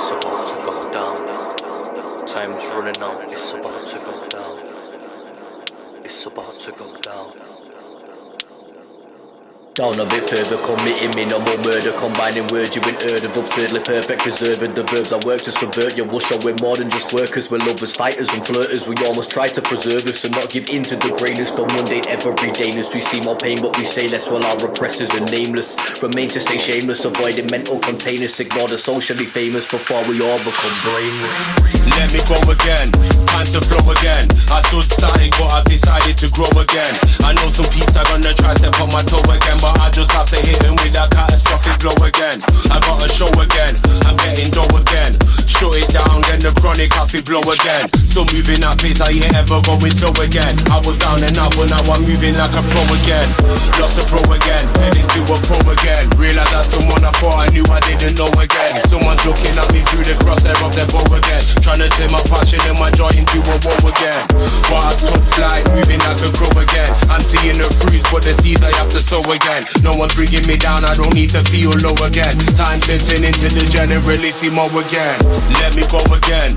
It's about to go down. Time's running out. It's about to go down. It's about to go down. Down a bit further, committing me no more murder. Combining words you ain't heard of, absurdly perfect, preserving the verbs I work to subvert you. We'll show we're more than just workers, we're lovers, fighters and flirters. We almost try to preserve us and not give in to the greyness. The mundane everydayness, we see more pain but we say less while our oppressors are nameless. Remain to stay shameless, avoiding mental containers. Ignore the socially famous before we all become brainless. Let me go again, time to flow again. I stood starting but I've decided to grow again. I know some peeps are gonna try step on my toe again, but I just have to hit him with that catastrophic blow again. I got a show again, I'm getting dough again. Shut it down, then the chronic have to blow again. Still moving at pace, I ain't ever going slow again. I was down and out, but now I'm moving like a pro again. Lost a pro again, heading to a pro again. Realize that's someone I thought I knew I didn't know again. Someone's looking at me through the crosshair of their bow again. Trying to turn my passion and my joy into a woe again. But I took flight, moving like a crow again. I'm seeing the fruits, but the seeds I have to sow again. No one's bringing me down, I don't need to feel low again. Time to turn into the generalissimo again. Let me go again.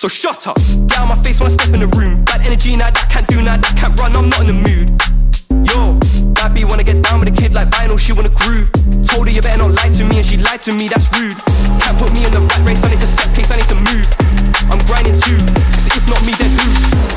So shut up, get out my face when I step in the room. Bad energy, now that can't do, now that can't run, I'm not in the mood. Yo, that B wanna get down with a kid like vinyl, she wanna groove. Told her you better not lie to me and she lied to me, that's rude. Can't put me in the rat race, I need to set pace, I need to move. I'm grinding too, cause if not me then who?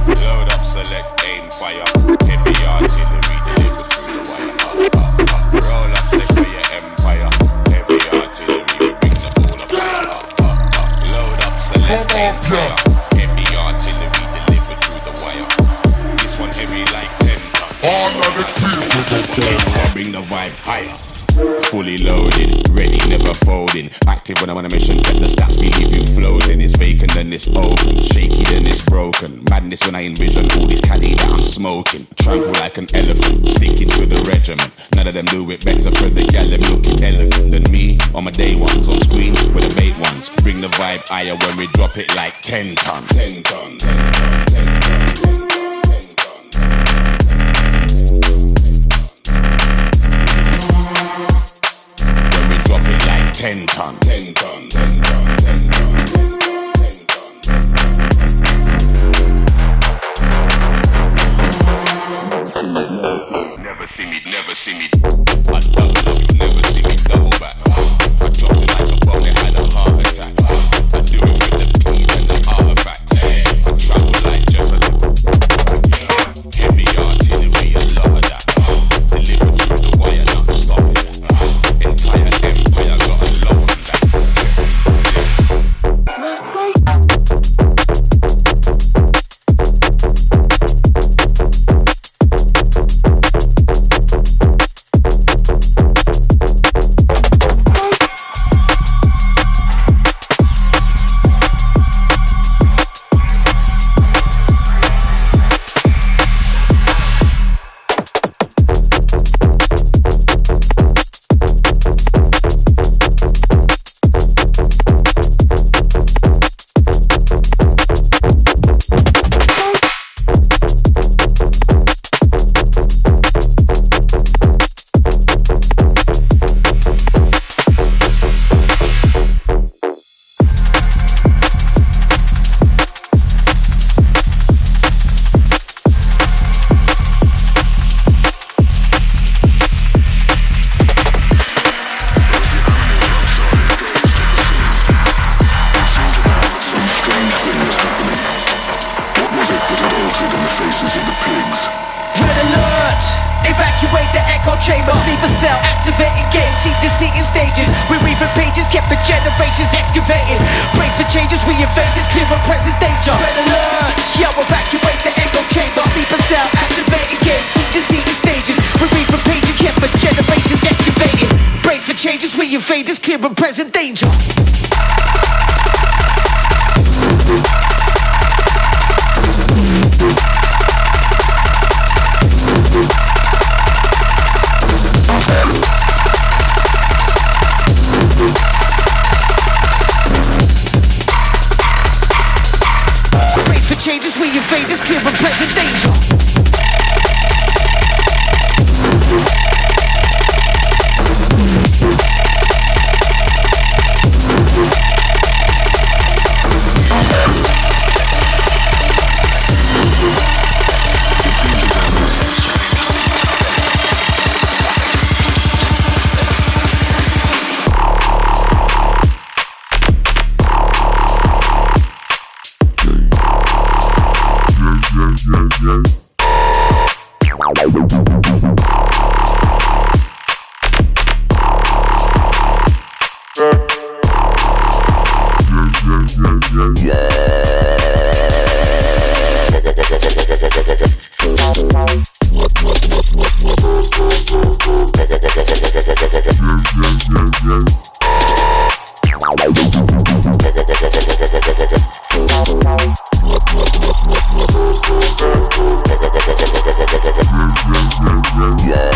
Load up, select, aim, fire. Heavy artillery delivered through the wire. Roll up, neck for your empire. Heavy artillery, we bring the ball of fire. Load up, select, aim, fire. Heavy artillery delivered through the wire. This one heavy like 10 tons. I bring the vibe higher. Fully loaded, ready, never folding. Active when I'm on a mission, get the stats, we leave you floating. It's vacant then it's open, shaky then it's broken. Madness when I envision all this caddy that I'm smoking. Tranquil like an elephant, sticking to the regiment. None of them do it better for the gal, them looking elegant than me. On my day ones, on screen with the bait ones. Bring the vibe higher when we drop it like 10 tons. 10 tons, 10 tons, 10 tons. Drop it like 10 ton, 10 ton, 10 ton, 10 ton, 10 ton. Never see me. I double up, you never see me double back. I dropped it like a bomb, it had a heart attack. I do it with the keys and the artifacts. I travel like just a heavy artillery, a lot of that. Deliver through the wire, not stopping that. Entire empire got a load of that. Invade is clear and present danger. Brace for changes, we invade is clear and present danger. Yeah.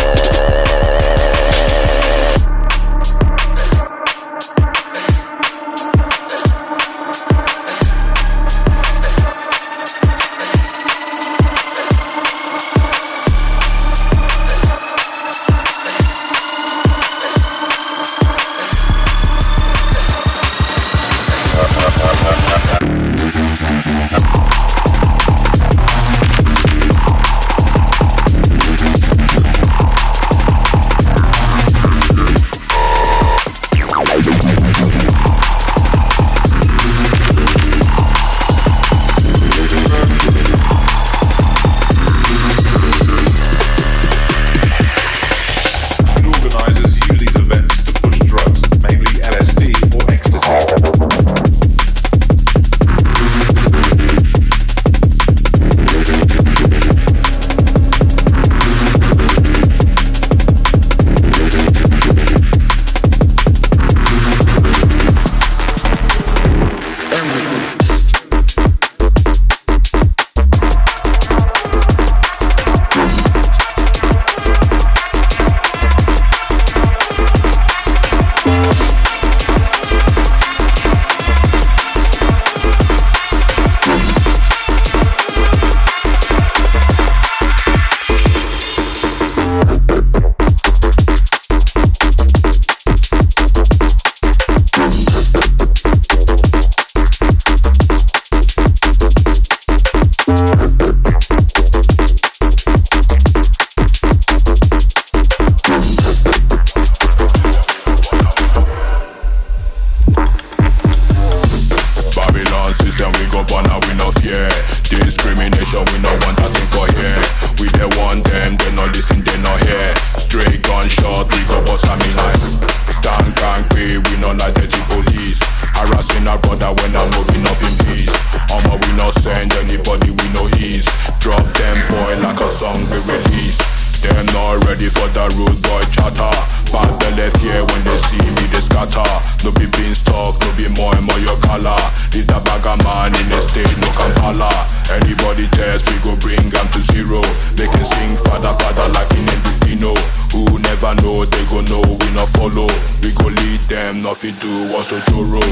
them not ready for the rude boy chatter. Bad the left here when they see me they scatter. No be beanstalk, no be more and more your color. Is the bagger man in the state, no Kampala. Anybody test, we go bring them to zero. They can sing father, father like in Endifino. Who never know, they go know, we not follow. We go lead them, nothing do, what's a Joro.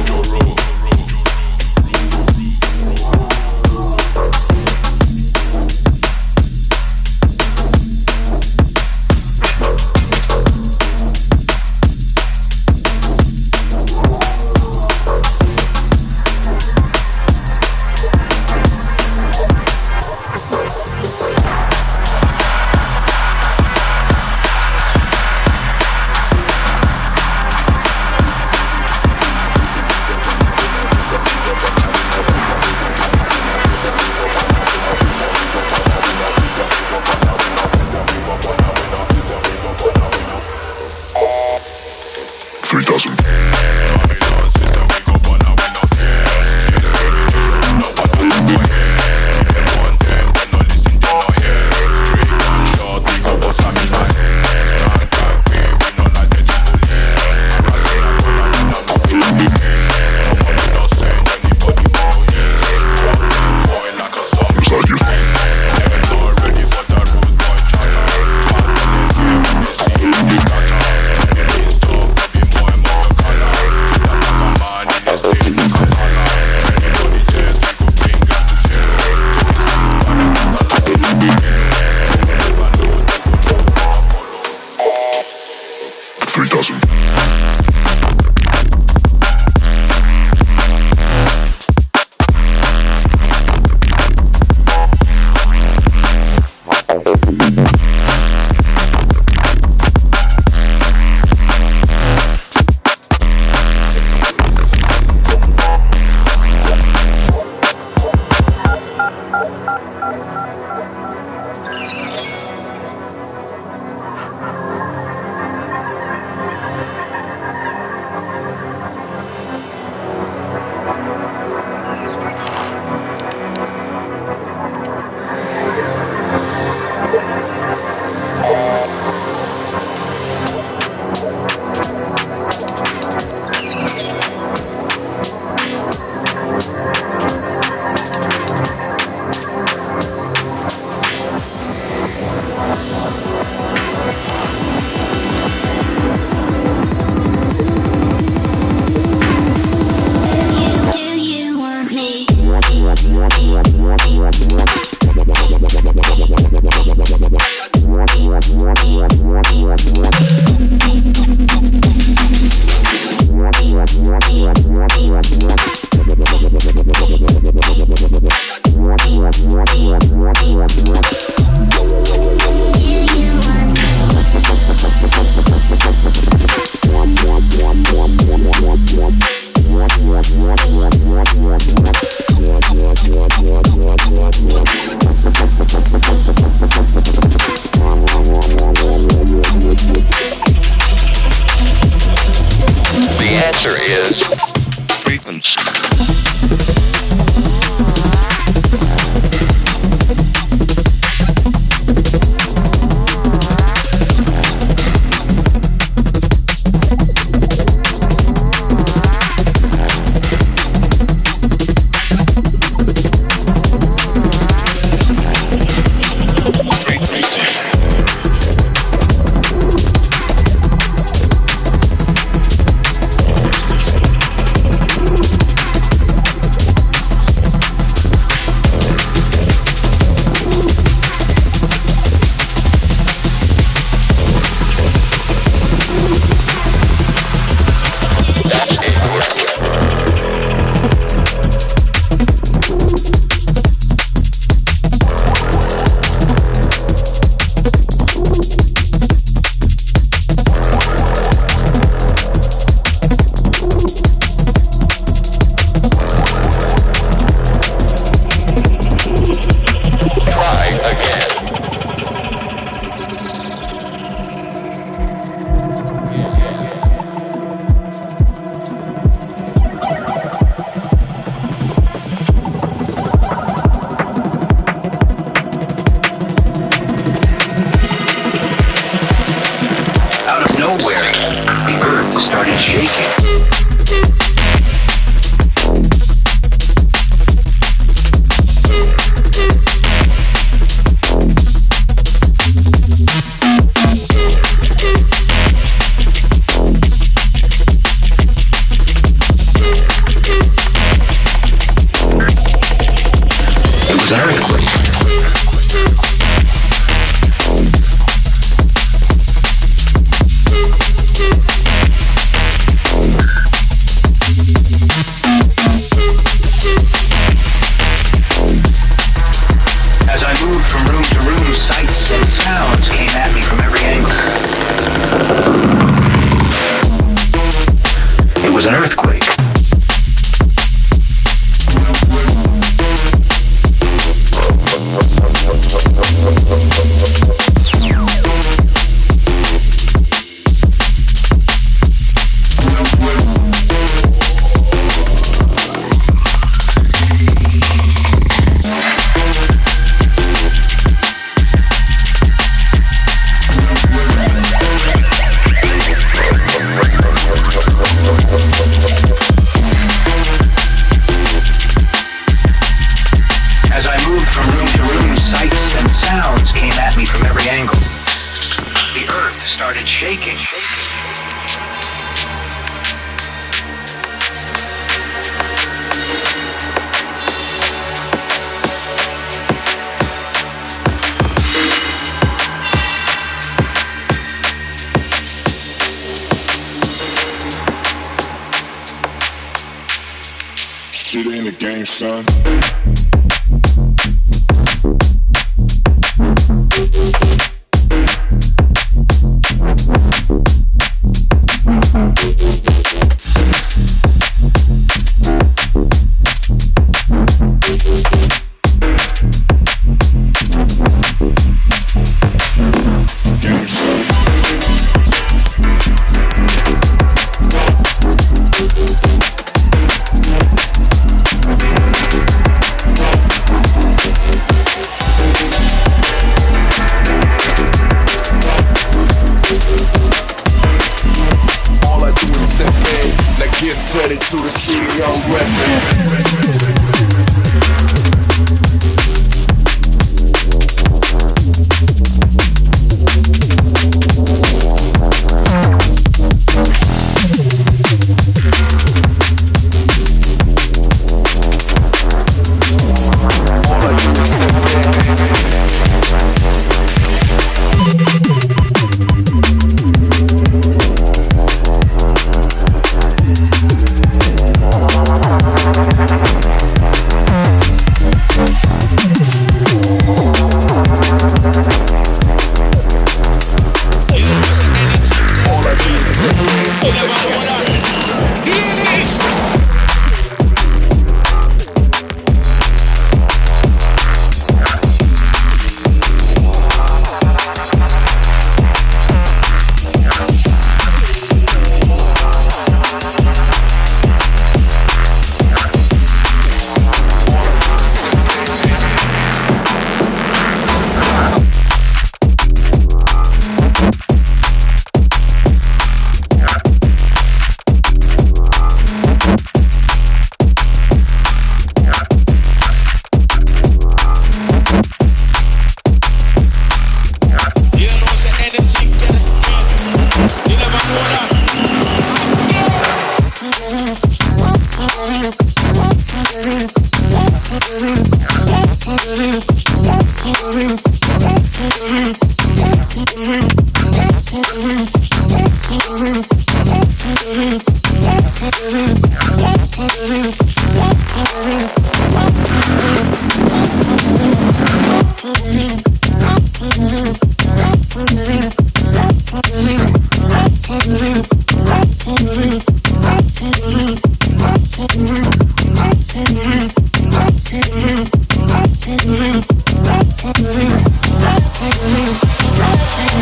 nowhere, the earth started shaking. It was an earthquake. As I moved from room to room, sights and sounds came at me from every angle. It was an earthquake. As I moved from room to room, sights and sounds came at me from every angle. The earth started shaking. Shit ain't a game, son. Game, son. All I do is step in, now give credit to the city I'm reppin'. All I do is step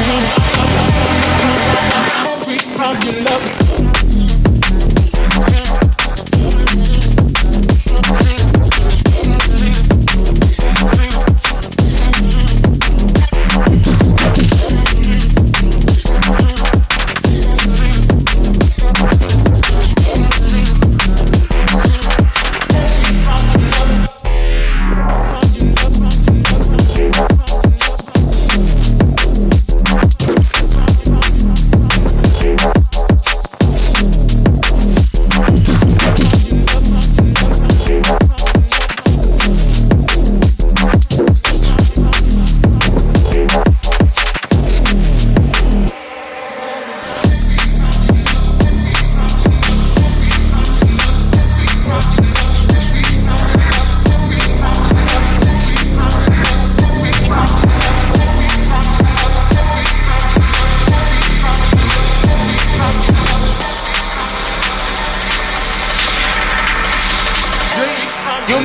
Thank you.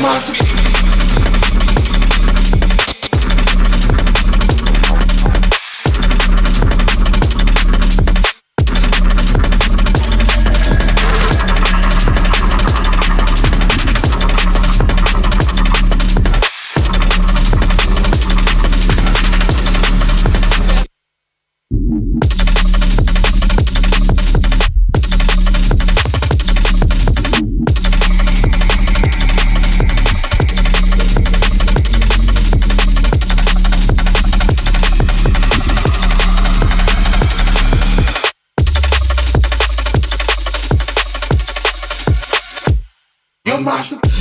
master. Master.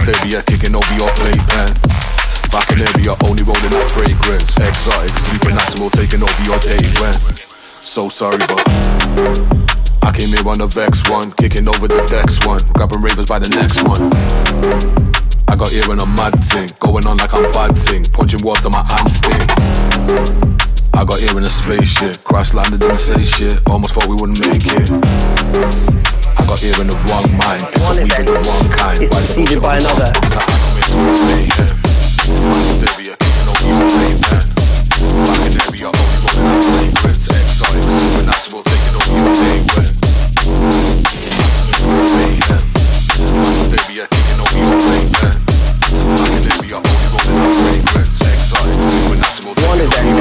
Hysteria kicking over your playpen. Back in area, only rolling that fragrance. Exotic, supernatural, taking over your day when. So sorry, but I came here on the Vex one, kicking over the decks one, grabbing ravers by the next one. I got here on a mad thing, going on like I'm bad thing, punching water my hands sting. I got here in a spaceship, crash landed, didn't say shit, almost thought we wouldn't make it. I got here in the wrong mind, one event is preceded by another. One event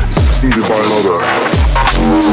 is preceded by another.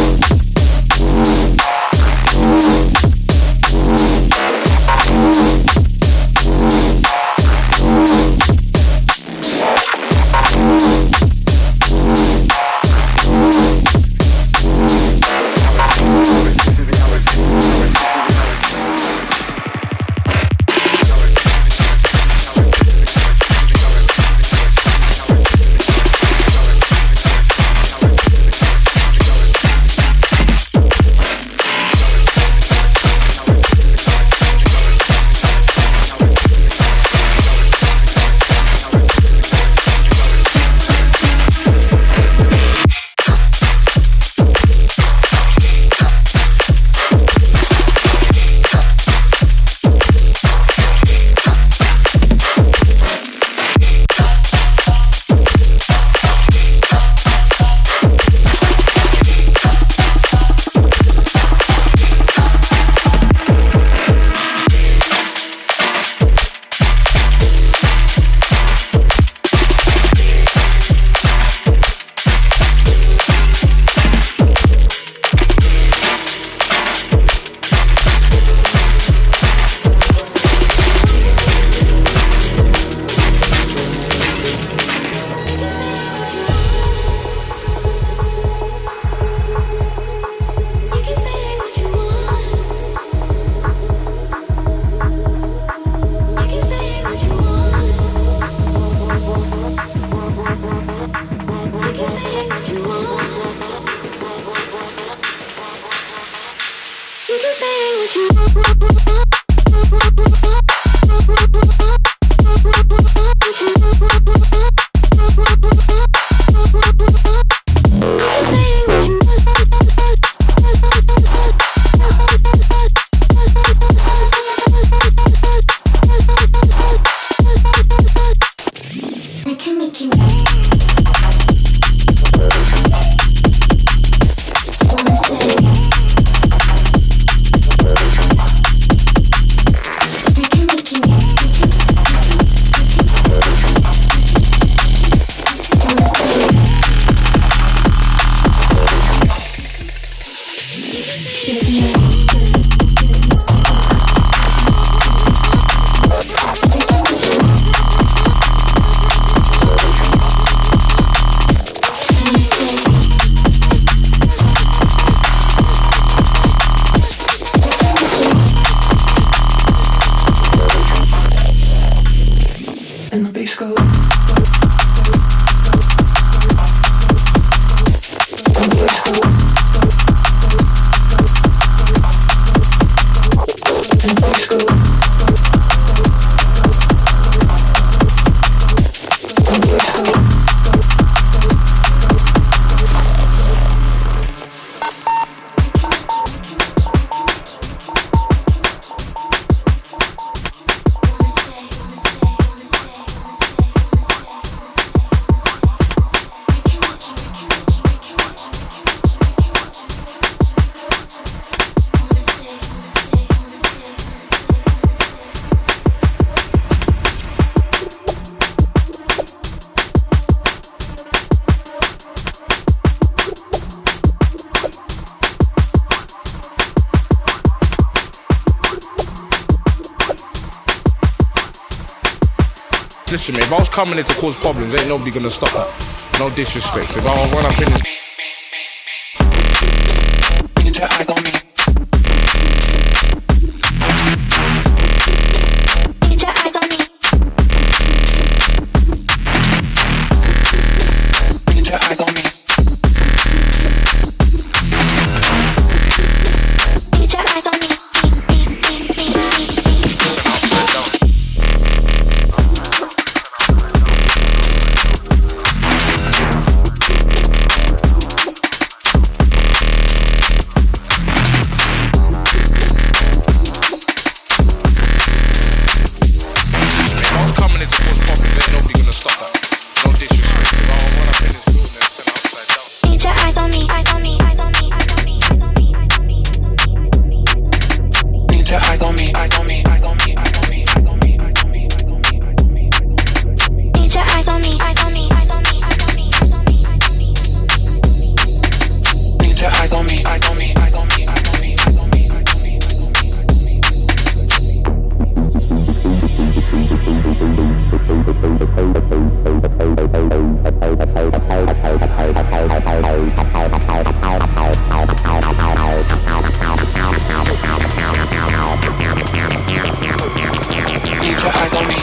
Listen, mate, if I was coming in to cause problems, ain't nobody gonna stop that. No disrespect. If I was run up in this... Get your eyes on me. Get your eyes on me. eyes on me, eyes on me, eyes on me, eyes on me, eyes on me, eyes on me, eyes on me. Need your eyes on me.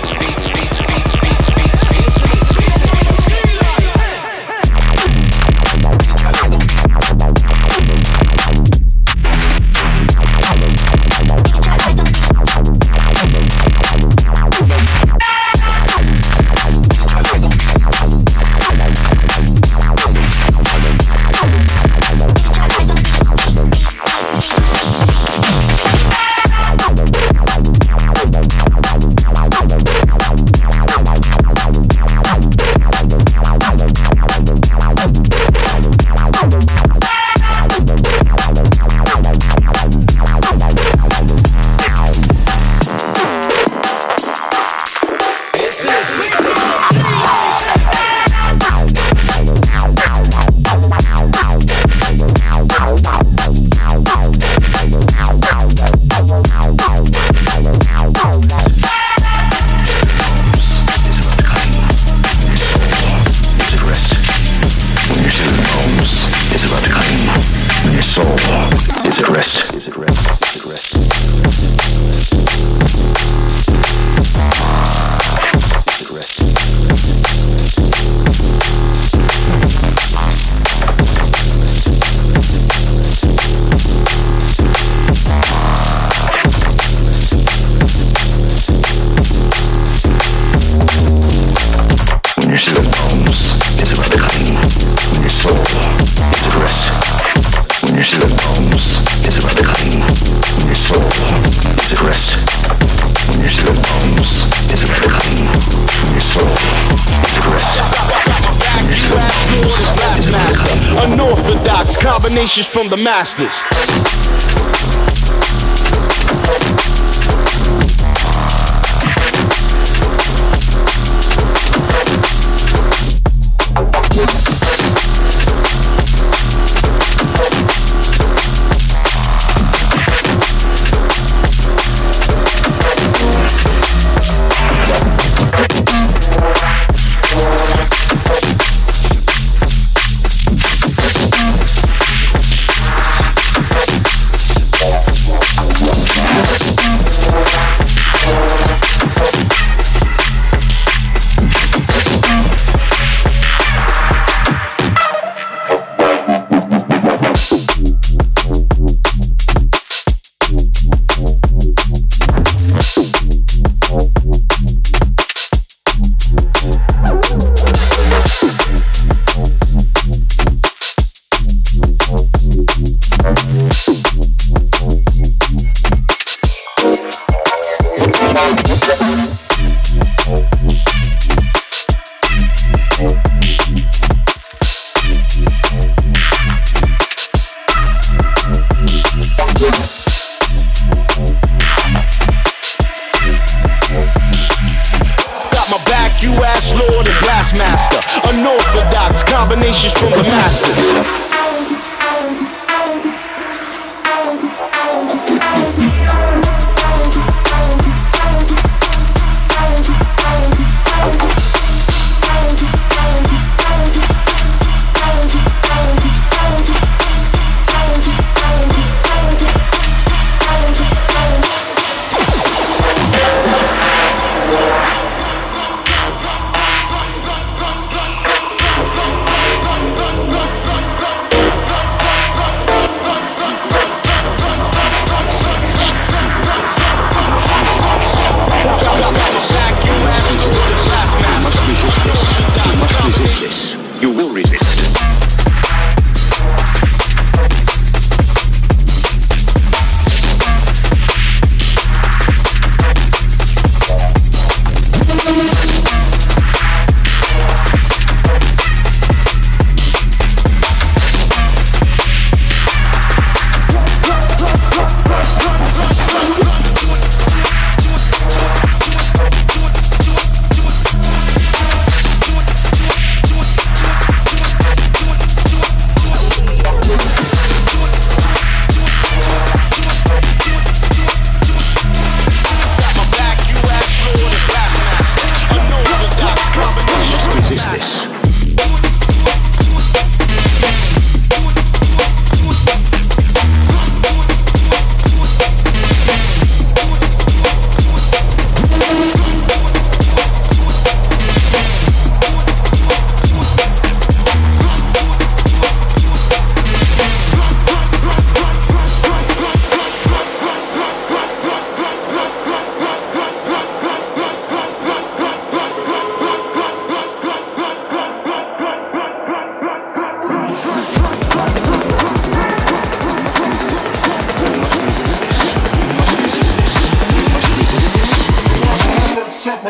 Unorthodox combinations from the masters. Unorthodox combinations from the masters.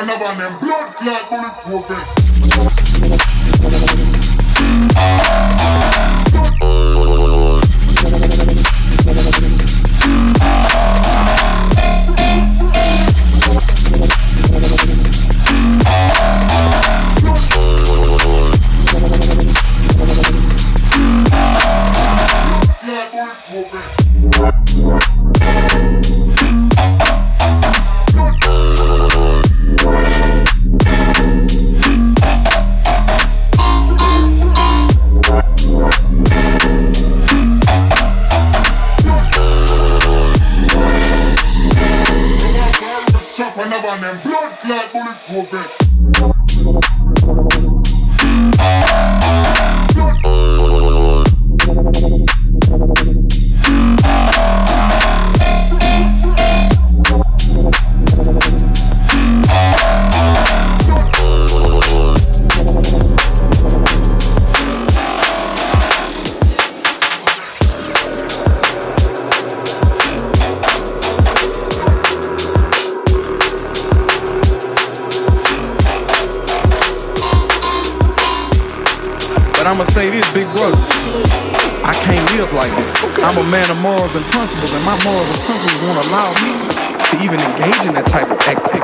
another one them blood clot bulletproof vest. Another one them blood clot bulletproof vest. But I'ma say this, big brother, I can't live like that. I'm a man of morals and principles, and my morals and principles won't allow me to even engage in that type of activity.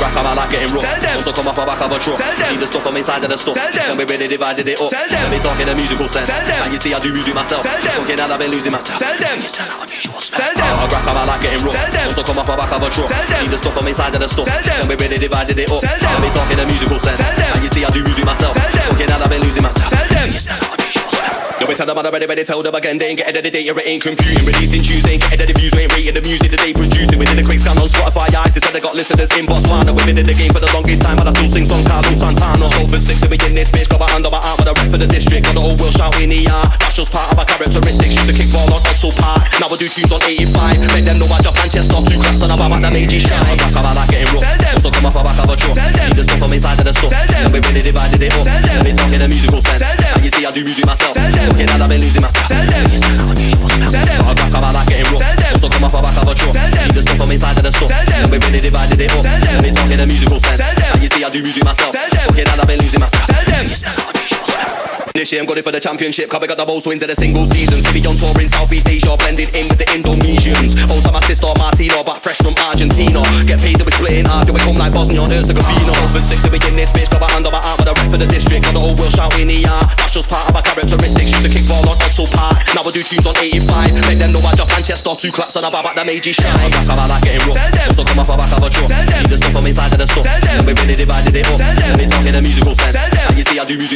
rap, I like getting rough. Tell them. Also come off the back of a truck. Tell them. Leave the stuff on my side of the stuff. Tell them. And we really divided it up. Tell them. Let me talk in a musical sense. Tell them. And you see I do music myself. Tell them. Fucking hell, I've been losing myself. Tell them. You sound like unusual spell. Tell them. I rap, I like getting rough. Tell them. Also come off the back of a truck. Tell them. Leave the stuff on my side of the stuff. Tell them. And we really divided it up. Tell them. Let me talk in a musical sense. Tell them. And you see I do music myself. Tell them. Fucking hell, I've been losing myself. Tell them. You sound like unusual spell. Yo, we tell them already, tell them again. They ain't getting the data, it ain't computing. Releasing Tuesday, ain't getting the views, we ain't rating the music that they producing. We did a quick scan on Spotify, ISIS, said they got listeners in Botswana. We've been in the game for the longest time, but I still sing song Carlos Santana. Over 6 and we in this bitch, got my hand on my arm with a rep for the district. Got the whole world shouting the That's just part of my characteristics. Used to kick ball on Oxford Park, now I do tunes on 85. Make them know I jump Manchester, 2 claps and I'm about the major shine. I like getting rough. Tell them. So come off the back of a truck. Tell them. Leave the stuff on my side of the stuff. Tell them. And we really divided it up. Tell them. Let me talk in a musical sense. Tell them. And you see I do music myself. Tell them. Okay, now I've been losing myself. Tell them. You sound like unusual spell. Tell them. I like getting rough. Tell them. So come off the back of a truck. Tell them. Leave the stuff on my side of the stuff. Tell them. And we really divided it up. Tell them. Let me talk in a musical sense. Tell them. And you see I do music myself. Tell them. Okay, now I've been losing myself. Tell them. You sound like unusual spell. This year I'm going for the championship, cause we got the most wins in a single season. See me on tour in Southeast Asia, blended in with the Indonesians. Also my sister Martina, back fresh from Argentina. Get paid that we split in half, yeah we come like Bosnia and Herzegovina. Over 6 and we in this bitch, got my hand on my arm with a rep for the district. Got the whole world shouting the That's just part of my characteristics. Used to kick ball on Oxford Park, now I do tunes on 85. Make them know I jump Manchester, 2 claps and I'm about the major shine. I like getting rough. Tell them. Also come off the back of a truck. Tell them. Leave the stuff on my side of the stuff. Tell them. And we really divided it up. Tell them. Let me talk in a musical sense. Tell them. And you see I do music